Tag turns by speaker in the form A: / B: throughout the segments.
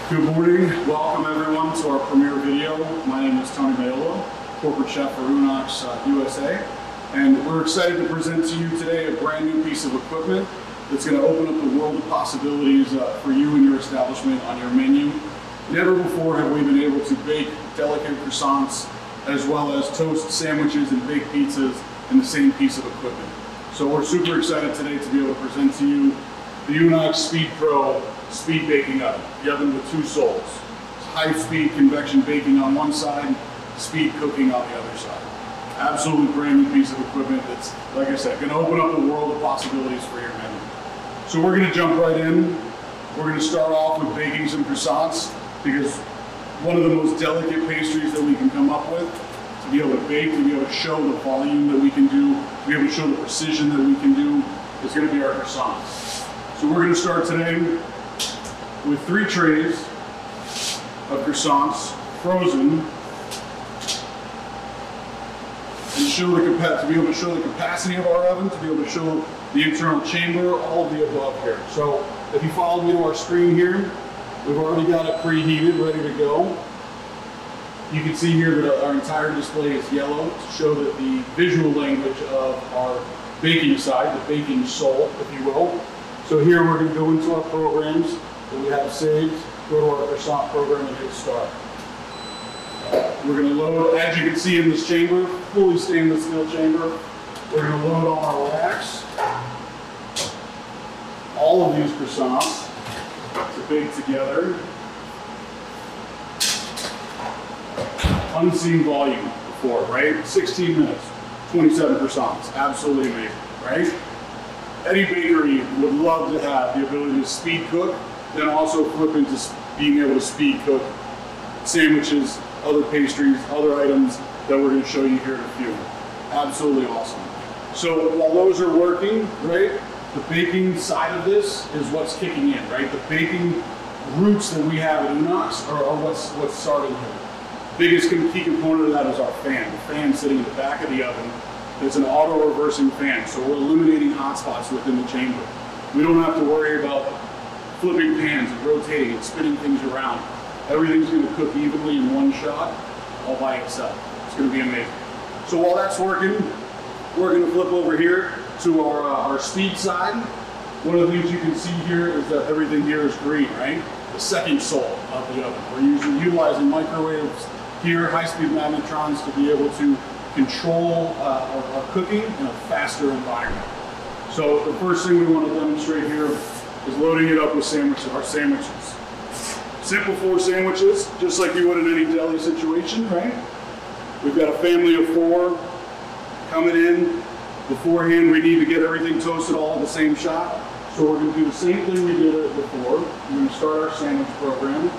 A: Good morning. Welcome everyone to our premiere video. My name is Tony Maiolo, corporate chef for Unox USA, and we're excited to present to you today a brand new piece of equipment that's going to open up the world of possibilities for you and your establishment on your menu. Never before have we been able to bake delicate croissants as well as toast sandwiches and bake pizzas in the same piece of equipment. So we're super excited today to be able to present to you the Unox SPEED.Pro Speed Baking Oven, the oven with two souls. High-speed convection baking on one side, speed cooking on the other side. Absolutely brand new piece of equipment that's, like I said, going to open up the world of possibilities for your menu. So we're going to jump right in. We're going to start off with baking some croissants because one of the most delicate pastries that we can come up with to be able to bake, to be able to show the volume that we can do, to be able to show the precision that we can do, is going to be our croissants. So we're going to start today with 3 trays of croissants, frozen, and to be able to show the capacity of our oven, to be able to show the internal chamber, all of the above here. So if you follow me to our screen here, we've already got it preheated, ready to go. You can see here that our entire display is yellow to show that the visual language of our baking side, the baking soul, if you will. So here we're going to go into our programs that we have saved, go to our croissant program and hit start. We're going to load, as you can see in this chamber, fully stainless steel chamber, we're going to load on our racks all of these croissants to bake together. Unseen volume before, right? 16 minutes, 27 croissants, absolutely amazing, right? Any bakery would love to have the ability to speed cook, then also flip into being able to speed cook sandwiches, other pastries, other items that we're going to show you here in a few. Absolutely awesome. So while those are working, right, the baking side of this is what's kicking in, right? The baking roots that we have at Unox are what's starting here. Biggest key component of that is our fan. The fan sitting in the back of the oven. It's an auto-reversing fan, so we're eliminating hot spots within the chamber. We don't have to worry about flipping pans and rotating and spinning things around. Everything's going to cook evenly in one shot, all by itself. It's going to be amazing. So while that's working, we're going to flip over here to our speed side. One of the things you can see here is that everything here is green, right? The second soul of the oven. We're utilizing microwaves here, high-speed magnetrons to be able to control our cooking in a faster environment. So the first thing we want to demonstrate here is loading it up with our sandwiches. Simple 4 sandwiches, just like you would in any deli situation, right? We've got a family of 4 coming in. Beforehand, we need to get everything toasted all in the same shot. So we're going to do the same thing we did before. We're going to start our sandwich program.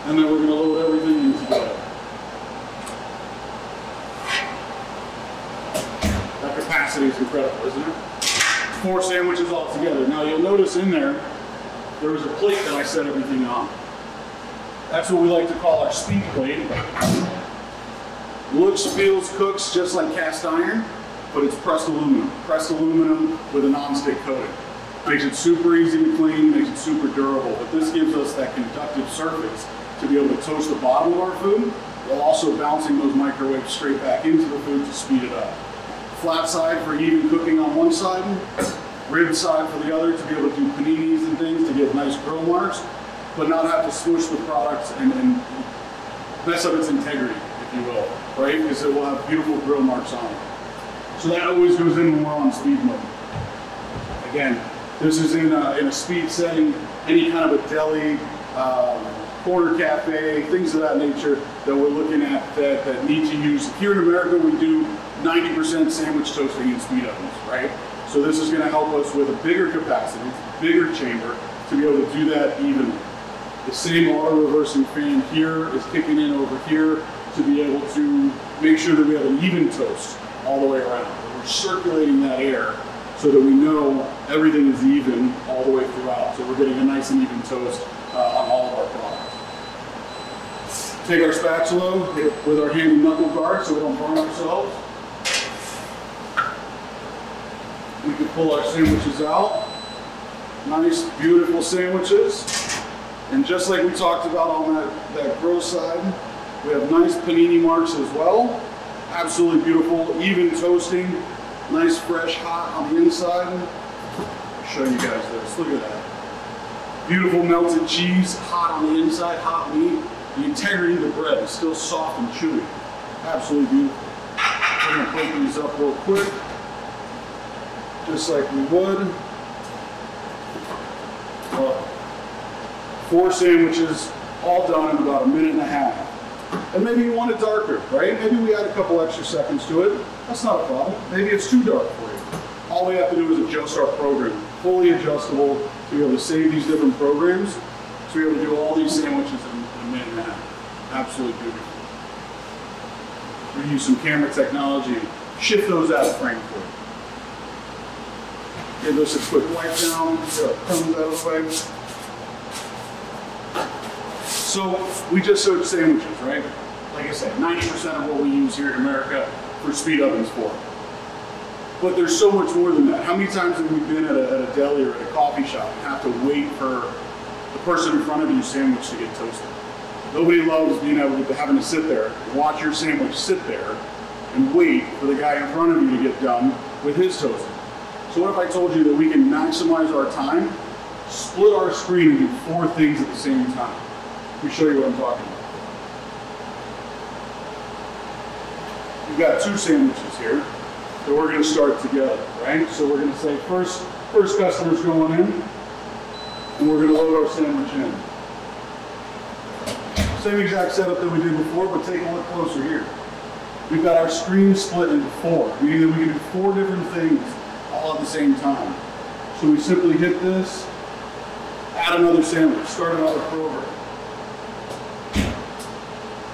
A: And then we're going to load everything in together. That capacity is incredible, isn't it? 4 sandwiches all together. Now you'll notice in there was a plate that I set everything on. That's what we like to call our speed plate. Looks, feels, cooks just like cast iron, but it's pressed aluminum. Pressed aluminum with a non-stick coating. Makes it super easy to clean, makes it super durable, but this gives us that conductive surface to be able to toast the bottom of our food, while also bouncing those microwaves straight back into the food to speed it up. Flat side for even cooking on one side, rib side for the other to be able to do paninis and things to get nice grill marks, but not have to smush the product and mess up its integrity, if you will, right? Because it will have beautiful grill marks on it. So that always goes in when we're on speed mode. Again, this is in a speed setting, any kind of a deli, corner cafe, things of that nature that we're looking at that need to use. Here in America, we do 90% sandwich toasting in speed ovens, right? So this is going to help us with a bigger capacity, bigger chamber, to be able to do that evenly. The same auto-reversing fan here is kicking in over here to be able to make sure that we have an even toast all the way around. We're circulating that air so that we know everything is even all the way throughout. So we're getting a nice and even toast on all of our products. Take our spatula with our handy knuckle guard so we don't burn ourselves. We can pull our sandwiches out. Nice, beautiful sandwiches. And just like we talked about on that grill side, we have nice panini marks as well. Absolutely beautiful, even toasting, nice fresh hot on the inside. I'll show you guys this, look at that. Beautiful melted cheese, hot on the inside, hot meat. The integrity of the bread is still soft and chewy. Absolutely beautiful. We're gonna plate these up real quick, just like we would. 4 sandwiches, all done in about 1.5 minutes. And maybe you want it darker, right? Maybe we add a couple extra seconds to it. That's not a problem. Maybe it's too dark for you. All we have to do is adjust our program. Fully adjustable to be able to save these different programs, to be able to do all these sandwiches in 1.5 minutes. Absolutely beautiful. We use some camera technology, shift those out of frame for you. Give this a quick wipe down, get our crumbs out of the way. So we just showed sandwiches, right? Like I said, 90% of what we use here in America for speed ovens for. But there's so much more than that. How many times have we been at a deli or at a coffee shop and have to wait for the person in front of you's sandwich to get toasted? Nobody loves being able to having to sit there, watch your sandwich sit there, and wait for the guy in front of you to get done with his toasting. So what if I told you that we can maximize our time, split our screen and do 4 things at the same time? Let me show you what I'm talking about. We've got 2 sandwiches here that we're going to start together, right? So we're going to say first customer's going in, and we're going to load our sandwich in. Same exact setup that we did before, but take a look closer here. We've got our screen split into 4, meaning that we can do 4 different things all at the same time. So we simply hit this, add another sandwich, start another program.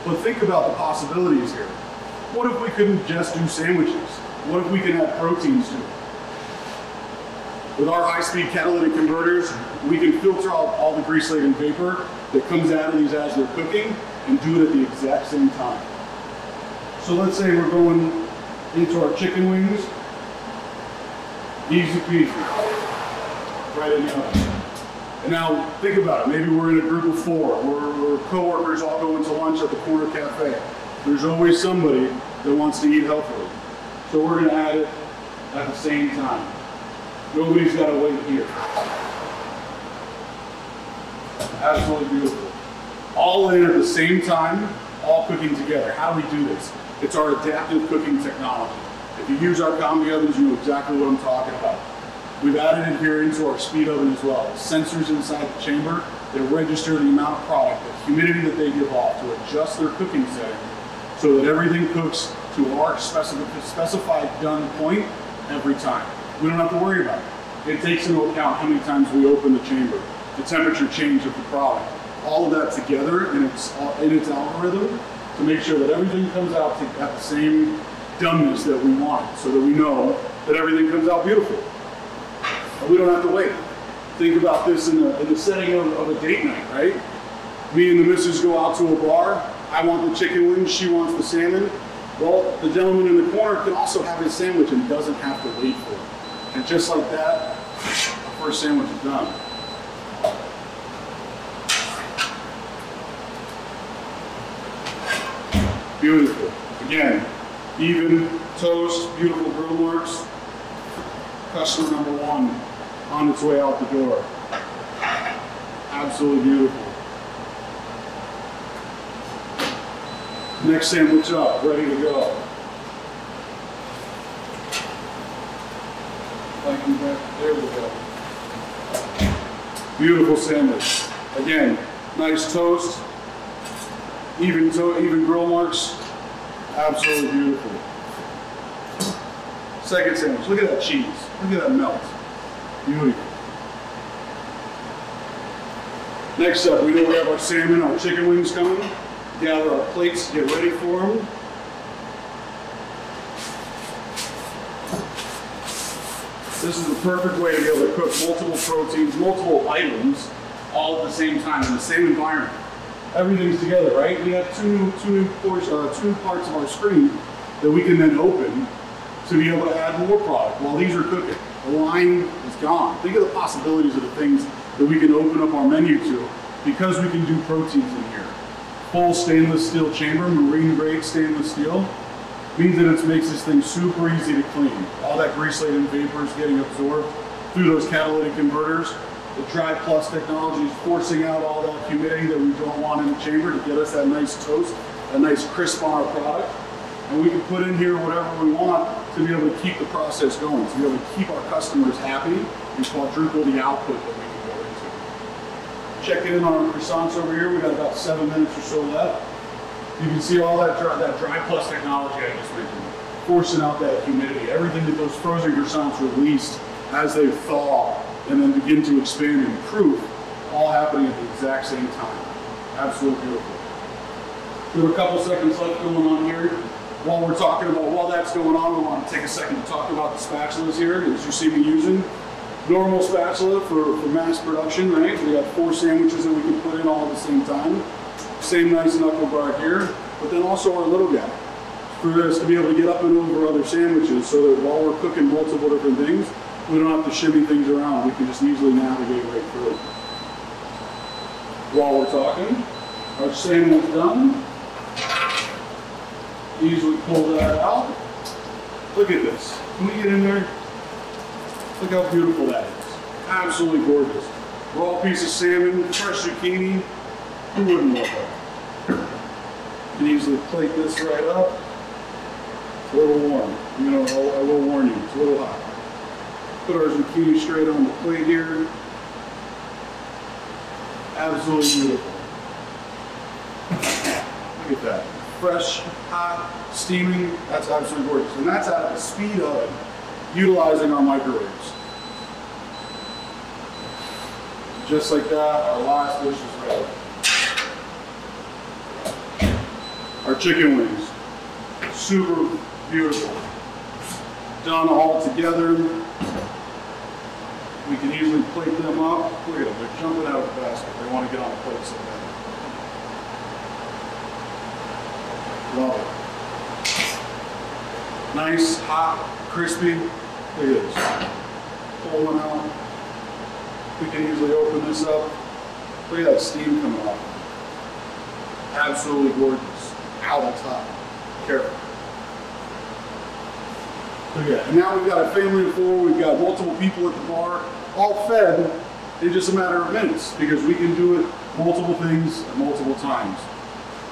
A: But think about the possibilities here. What if we couldn't just do sandwiches? What if we could add proteins to it? With our high-speed catalytic converters, we can filter out all the grease-laden vapor that comes out of these as they're cooking and do it at the exact same time. So let's say we're going into our chicken wings. Easy peasy. Right in the oven. And now think about it. Maybe we're in a group of 4. We're co-workers all going to lunch at the corner cafe. There's always somebody that wants to eat healthily. So we're going to add it at the same time. Nobody's got to wait here. Absolutely beautiful. All in at the same time, all cooking together. How do we do this? It's our adaptive cooking technology. If you use our combi ovens, you know exactly what I'm talking about. We've added it here into our speed oven as well. Sensors inside the chamber that register the amount of product, the humidity that they give off to adjust their cooking setting so that everything cooks to our specified done point every time. We don't have to worry about it. It takes into account how many times we open the chamber, the temperature change of the product, all of that together in its algorithm to make sure that everything comes out at the same doneness that we want, so that we know that everything comes out beautiful. And we don't have to wait. Think about this in the setting of a date night, right? Me and the missus go out to a bar. I want the chicken wings, she wants the salmon. Well, the gentleman in the corner can also have his sandwich and doesn't have to wait for it. And just like that, our first sandwich is done. Beautiful. Again, even toast, beautiful grill marks. Customer number 1 on its way out the door. Absolutely beautiful. Next sandwich up, ready to go. There we go. Beautiful sandwich. Again, nice toast, even grill marks. Absolutely beautiful. Second sandwich. Look at that cheese. Look at that melt. Beautiful. Next up, we know we have our salmon, our chicken wings coming. Gather our plates, get ready for them. This is the perfect way to be able to cook multiple proteins, multiple items, all at the same time in the same environment. Everything's together, right? We have two parts of our screen that we can then open to be able to add more product while these are cooking. The line is gone. Think of the possibilities of the things that we can open up our menu to because we can do proteins in here. Full stainless steel chamber, marine grade stainless steel, means that it makes this thing super easy to clean. All that grease laden vapor is getting absorbed through those catalytic converters. The Dry Plus technology is forcing out all that humidity that we don't want in the chamber to get us that nice toast, a nice crisp on our product. And we can put in here whatever we want to be able to keep the process going, to be able to keep our customers happy and quadruple the output that we can go into. Checking in on our croissants over here. We got about 7 minutes or so left. You can see all that Dry Plus technology I just mentioned, forcing out that humidity. Everything that those frozen croissants released as they thaw and then begin to expand and proof, all happening at the exact same time. Absolutely beautiful. We have a couple seconds left going on here. While that's going on, we want to take a second to talk about the spatulas here, as you see me using. Normal spatula for mass production, right? We got 4 sandwiches that we can put in all at the same time. Same nice knuckle bar here, but then also our little guy for us to be able to get up and over other sandwiches so that while we're cooking multiple different things, we don't have to shimmy things around. We can just easily navigate right through it. While we're talking, our sandwich done. Easily pull that out. Look at this. Can we get in there? Look how beautiful that is. Absolutely gorgeous. Raw piece of salmon, fresh zucchini. Who wouldn't love that? You can easily plate this right up. It's a little warm. You know, I will warn you, it's a little hot. Put our zucchini straight on the plate here. Absolutely beautiful. Look at that. Fresh, hot, steaming. That's absolutely gorgeous. And that's out of a speed oven, utilizing our microwaves. Just like that, our last dish is ready. Our chicken wings. Super beautiful. Done all together. We can easily plate them up. Look at them, they're jumping out of the basket. They want to get on the plate so bad. Love it. Nice, hot, crispy. Look at this. Pull one out. We can easily open this up. Look at that steam coming off. Absolutely gorgeous. Ow, that's hot. Careful. Look at that. And now we've got a family of 4. We've got multiple people at the bar, all fed in just a matter of minutes because we can do it multiple things at multiple times.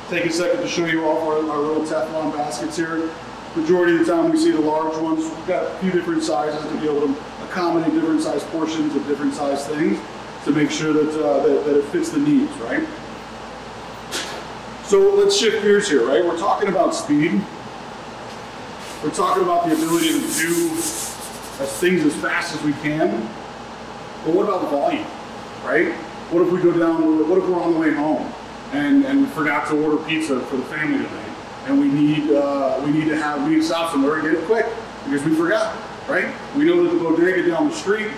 A: Take a second to show you off our little Teflon baskets here. Majority of the time we see the large ones. We've got a few different sizes to be able to accommodate different size portions of different size things to make sure that, that it fits the needs, right? So let's shift gears here, right? We're talking about speed. We're talking about the ability to do things as fast as we can. But what about volume, right? What if we go down, what if we're on the way home and we forgot to order pizza for the family tonight? And we need to stop somewhere and get it quick because we forgot, right? We know that the bodega down the street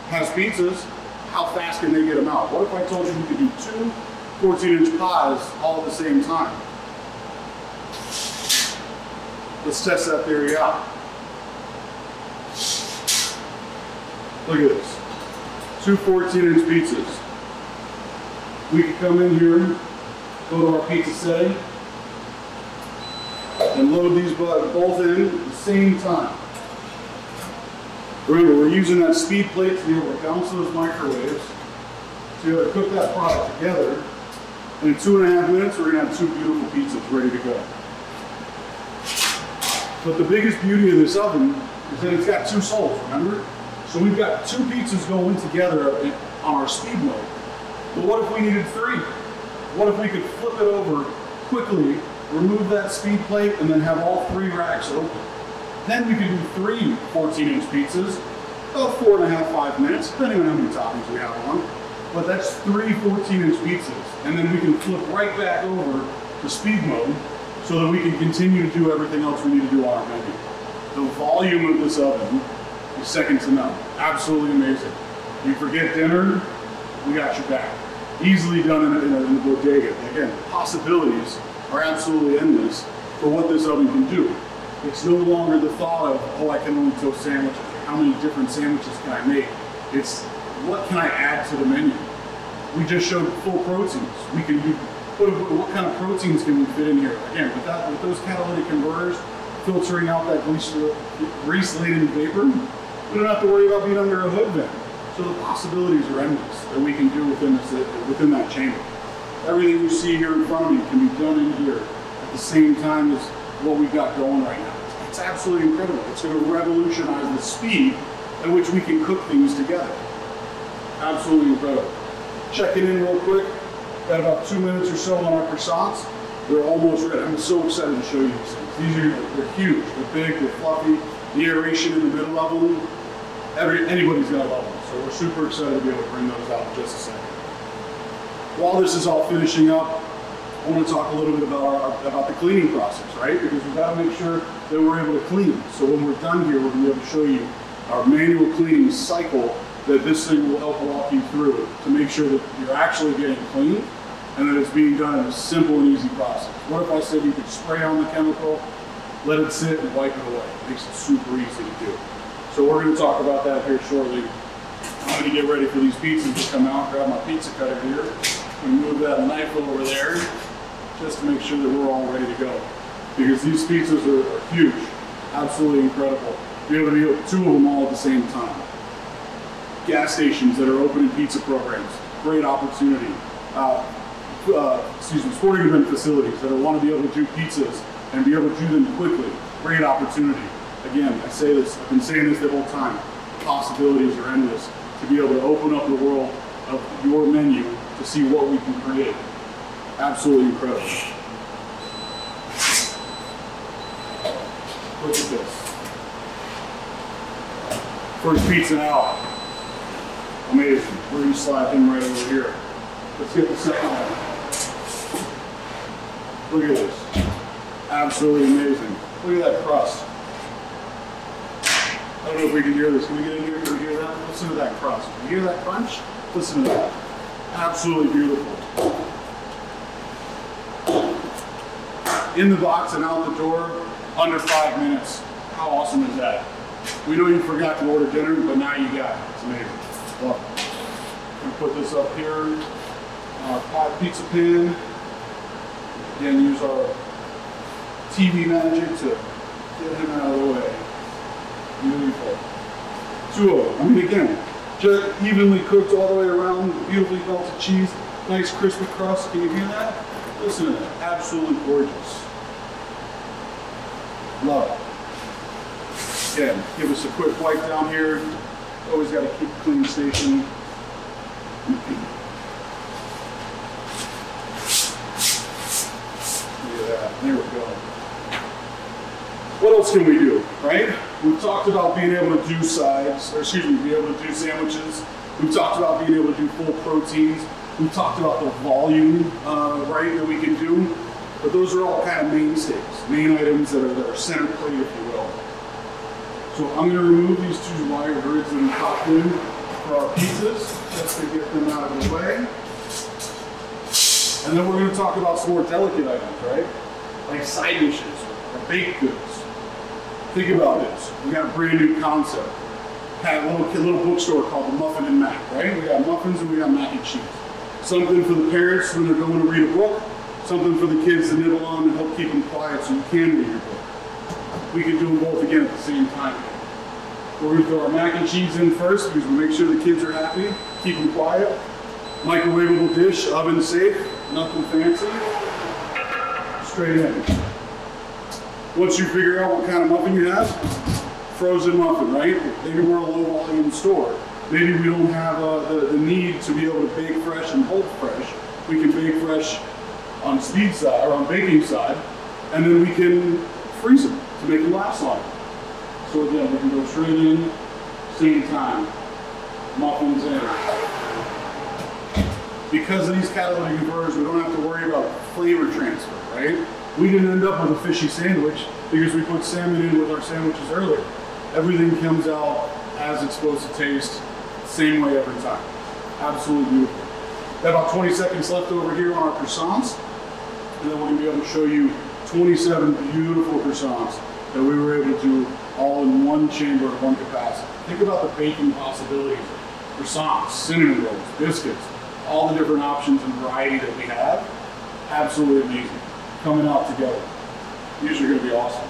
A: has pizzas. How fast can they get them out? What if I told you we could do 2 14-inch pies all at the same time? Let's test that theory out. Look at this. 2 14-inch pizzas. We could come in here, go to our pizza setting, and load these both in at the same time. Remember, we're using that speed plate to be able to bounce those microwaves to be able to cook that product together. And in 2.5 minutes, we're going to have 2 beautiful pizzas ready to go. But the biggest beauty of this oven is that it's got 2 souls, remember? So we've got 2 pizzas going together on our speed mode. But what if we needed 3? What if we could flip it over quickly, remove that speed plate, and then have all 3 racks open? Then we could do 3 14-inch pizzas, about 4.5, 5 minutes, depending on how many toppings we have on. But that's 3 14-inch pizzas. And then we can flip right back over to speed mode so that we can continue to do everything else we need to do on our menu. The volume of this oven is second to none. Absolutely amazing. You forget dinner, we got your back. Easily done in a bodega. Again, the possibilities are absolutely endless for what this oven can do. It's no longer the thought of, oh, I can only toast sandwiches. How many different sandwiches can I make? It's what can I add to the menu? We just showed full proteins. We can do, what kind of proteins can we fit in here? Again, with those catalytic converters filtering out that grease-laden vapor, we don't have to worry about being under a hood vent. So the possibilities are endless that we can do within that chamber. Everything you see here in front of me can be done in here at the same time as what we've got going right now. It's absolutely incredible. It's going to revolutionize the speed at which we can cook things together. Absolutely incredible. Checking in real quick. Got about 2 minutes or so on our croissants. They're almost ready. I'm so excited to show you these things. They're huge, they're big, they're fluffy. The aeration in the middle of them, anybody's gonna love them. So we're super excited to be able to bring those out in just a second. While this is all finishing up, I want to talk a little bit about the cleaning process, right? Because we've got to make sure that we're able to clean. So when we're done here, we're going to be able to show you our manual cleaning cycle that this thing will help walk you through to make sure that you're actually getting clean and that it's being done in a simple and easy process. What if I said you could spray on the chemical, let it sit, and wipe it away? It makes it super easy to do. So we're going to talk about that here shortly. I'm going to get ready for these pizzas to come out. Grab my pizza cutter here and move that knife over there just to make sure that we're all ready to go. Because these pizzas are huge, absolutely incredible. Be able to do 2 of them all at the same time. Gas stations that are opening pizza programs, great opportunity. Sporting event facilities that want to be able to do pizzas and be able to do them quickly, great opportunity. Again, I say this, I've been saying this the whole time. Possibilities are endless to be able to open up the world of your menu to see what we can create. Absolutely incredible. Look at this. First pizza out. Amazing. We're going to slide him right over here. Let's get the second one. Look at this. Absolutely amazing. Look at that crust. I don't know if we can hear this. Can we get in here? Can we hear that? Listen to that crust. Can you hear that crunch? Listen to that. Absolutely beautiful. In the box and out the door, under 5 minutes. How awesome is that? We know you forgot to order dinner, but now you got it. It's amazing. Love it. We put this up here. Our hot pizza pan. Again, use our TV magic to get him out of the way. Beautiful. 2 of them. I mean, again, just evenly cooked all the way around, beautifully melted cheese, nice crispy crust. Can you hear that? Listen to that. Absolutely gorgeous. Love it. Again, give us a quick wipe down here. Always got to keep a clean station. There we go. What else can we do, right? We've talked about being able to do sides, or excuse me, be able to do sandwiches. We've talked about being able to do full proteins. We've talked about the volume, right, that we can do. But those are all kind of mainstays, main items that are center plate, if you will. So I'm going to remove these 2 wire grids that we popped in for our pizzas, just to get them out of the way. And then we're going to talk about some more delicate items, right? Like side dishes or baked goods. Think about this. We got a brand new concept. Had a little bookstore called the Muffin and Mac, right? We got muffins and we got mac and cheese. Something for the parents when they're going to read a book. Something for the kids to nibble on and help keep them quiet so you can read your book. We can do them both again at the same time. We're going to throw our mac and cheese in first because we make sure the kids are happy, keep them quiet. Microwavable dish, oven safe, nothing fancy. Straight in. Once you figure out what kind of muffin you have, frozen muffin, right? Maybe we're a low volume store. Maybe we don't have the need to be able to bake fresh and hold fresh. We can bake fresh on the speed side or on baking side, and then we can freeze them to make them last longer. So again, we can go straight in, same time, muffins in. Because of these catalytic converters, we don't have to worry about flavor transfer, right? We didn't end up with a fishy sandwich because we put salmon in with our sandwiches earlier. Everything comes out as it's supposed to taste, same way every time. Absolutely beautiful. Got about 20 seconds left over here on our croissants, and then we're going to be able to show you 27 beautiful croissants that we were able to do all in one chamber at one capacity. Think about the baking possibilities. Croissants, cinnamon rolls, biscuits, all the different options and variety that we have. Absolutely amazing. Coming out together. These are going to be awesome.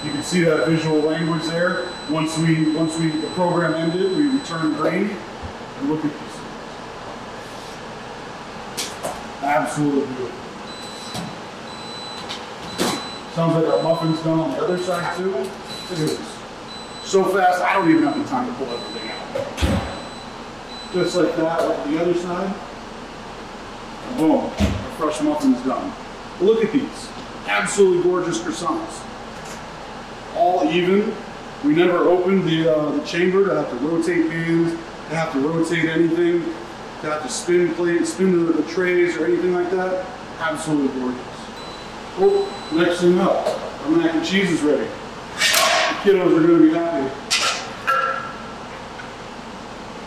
A: You can see that visual language there. Once the program ended, we returned green. And look at this. Absolutely beautiful. Sounds like our muffin's done on the other side too. Look at this. So fast, I don't even have the time to pull everything out. Just like that, like the other side. And boom, our fresh muffin's done. But look at these. Absolutely gorgeous croissants. All even. We never opened the chamber to have to rotate pans, to have to rotate anything, to have to spin the trays or anything like that. Absolutely gorgeous. Oh, next thing up, our mac and cheese is ready. The kiddos are going to be happy.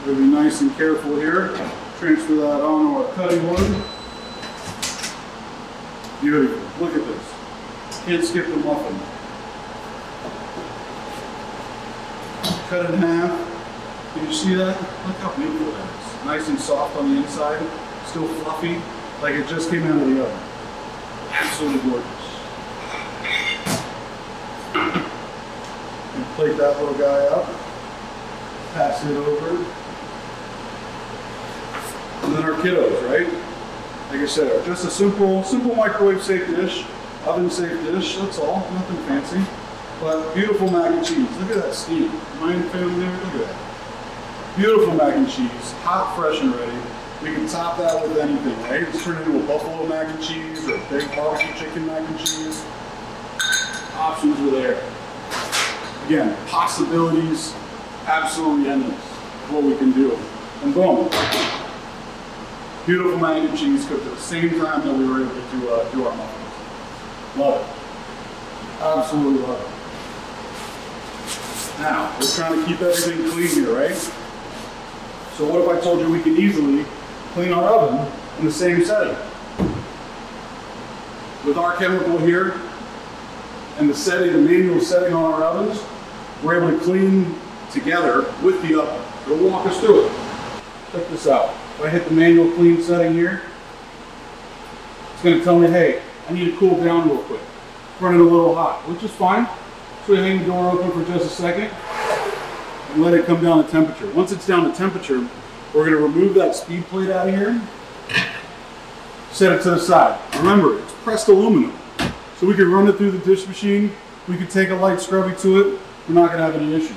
A: We're going to be nice and careful here. Transfer that onto our cutting board. Beautiful. Look at this. Can't skip the muffin. Cut it in half. Can you see that? Look how beautiful that is. Nice and soft on the inside. Still fluffy, like it just came out of the oven. Absolutely gorgeous. And plate that little guy up. Pass it over. And then our kiddos, right? Like I said, are just a simple microwave safe dish, oven safe dish, that's all, nothing fancy. But beautiful mac and cheese. Look at that steam. Mind family there, look at that. Beautiful mac and cheese, hot, fresh, and ready. We can top that with anything, right? Let's turn it into a buffalo mac and cheese or a big barbecue chicken mac and cheese. Options are there. Again, possibilities, absolutely endless of what we can do. And boom. Beautiful mac and cheese cooked at the same time that we were able to do our muffins. Love it. Absolutely love it. Now, we're trying to keep everything clean here, right? So what if I told you we could easily clean our oven in the same setting? With our chemical here and the setting, the manual setting on our ovens, we're able to clean together with the oven. It'll walk us through it. Check this out. If I hit the manual clean setting here, it's going to tell me, hey, I need to cool down real quick. It's running a little hot, which is fine. So we hang the door open for just a second and let it come down to temperature. Once it's down to temperature, we're going to remove that speed plate out of here, set it to the side. Remember, it's pressed aluminum, so we can run it through the dish machine. We can take a light scrubby to it. We're not going to have any issues.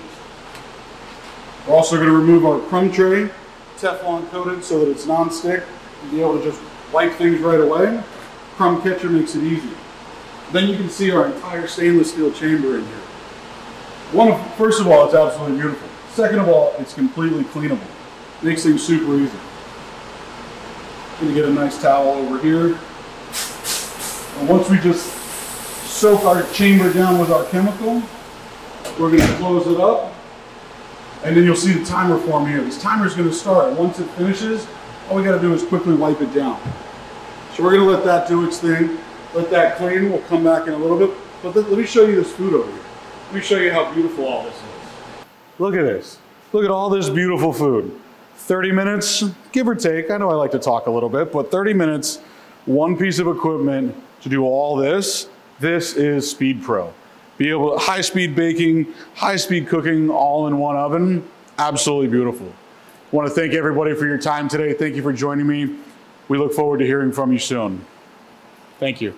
A: We're also going to remove our crumb tray, Teflon coated so that it's non-stick. You'll be able to just wipe things right away. Crumb catcher makes it easy. Then you can see our entire stainless steel chamber in here. First of all, it's absolutely beautiful. Second of all, it's completely cleanable. Makes things super easy. Gonna get a nice towel over here. And once we just soak our chamber down with our chemical, we're gonna close it up. And then you'll see the timer form here. This timer is gonna start. Once it finishes, all we gotta do is quickly wipe it down. So we're gonna let that do its thing. Let that clean. We'll come back in a little bit. But let me show you this food over here. Let me show you how beautiful all this is. Look at this. Look at all this beautiful food. 30 minutes, give or take. I know I like to talk a little bit, but 30 minutes, one piece of equipment to do all this. This is SPEED.Pro. Be able to high-speed baking, high-speed cooking, all in one oven. Absolutely beautiful. I want to thank everybody for your time today. Thank you for joining me. We look forward to hearing from you soon. Thank you.